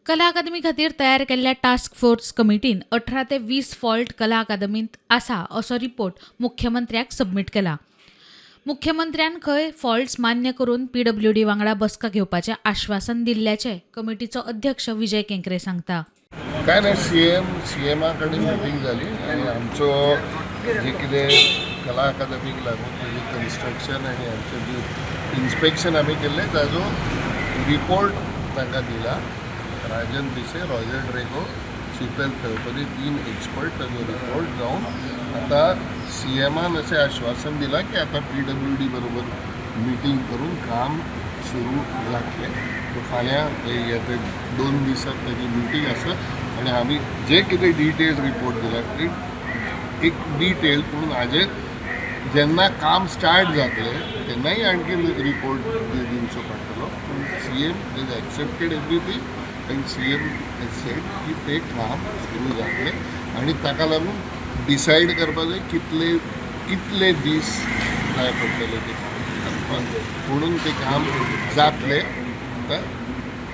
कला अकादमी खातीर तयार केल्ल्या टास्क फोर्स कमिटीन 18 ते 20 फॉल्ट कला अकादमींत आसा असो रिपोर्ट मुख्यमंत्र्याक सबमीट केला. मुख्यमंत्र्यान खंय फॉल्ट्स मान्य करून PWD वांगडा बसका घेवपाचें आश्वासन दिल्ल्याचें कमिटीचो अध्यक्ष विजय केंकरे सांगता. काय नाही सीएमा कडेन मिटींग जाली आनी आमचो जे कितें कला अकादमीक लागून तेजें कन्स्ट्रक्शन आनी आमचें जे इन्स्पेक्शन आमी केल्लें ताजो रिपोर्ट तांकां दिला. राजन पिसे, रॉजर ड्रेको, शीतल तळपदी 3 एक्सपर्ट ताजो रिपोर्ट जावन आतां सीएमान अशें आश्वासन दिलां की आतां PWD बरोबर मिटींग करून काम सुरू जातलें. फाल्यां येते 2 दिसांत ताजी मिटींग आसा आनी आमी जे कितें डिटेल्स रिपोर्ट दिला ती एक डिटेल पूण हाजें जेन्ना काम स्टार्ट जातलें तेन्नाय आणखी रिपोर्ट दिवचो पडटलो. पूण CM हेज एक्सेप्टेड एवरीथींग आनी CM हेज सेड की तें काम सुरू जातलें आनी ताका लागून डिसायड करपा जाय कितले दीस जाय पडटले तें काम म्हणून तें काम जातलें. आतां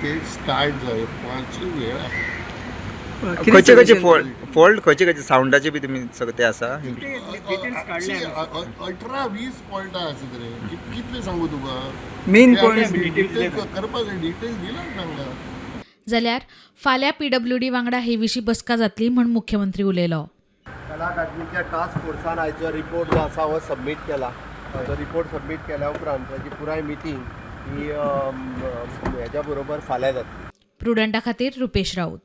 तें स्टार्ट जावपाची वेळ आसा. खंयचे फॉल्ट खंयचे सावंडाचे बी तुमी सगळे ते आसा? 18-20 पॉयंटां आसा रे. कितले सांगू तुका? मेन पॉयंट करपा जाय, डिटेल्स दिला तांकां. जाल्यार फाल्यां PWD वांगडा हे विशीं बसका जातली म्हूण मुख्यमंत्री उलयलो. कला अकादमीच्या टास्क फोर्सान आयचो रिपोर्ट जो आसा हो सबमीट केला. तो रिपोर्ट सबमीट केल्या उपरांत ताची पुराय मिटींग ही हेच्या बरोबर फाल्यां जातली. प्रुडंटा खातीर रुपेश राऊत.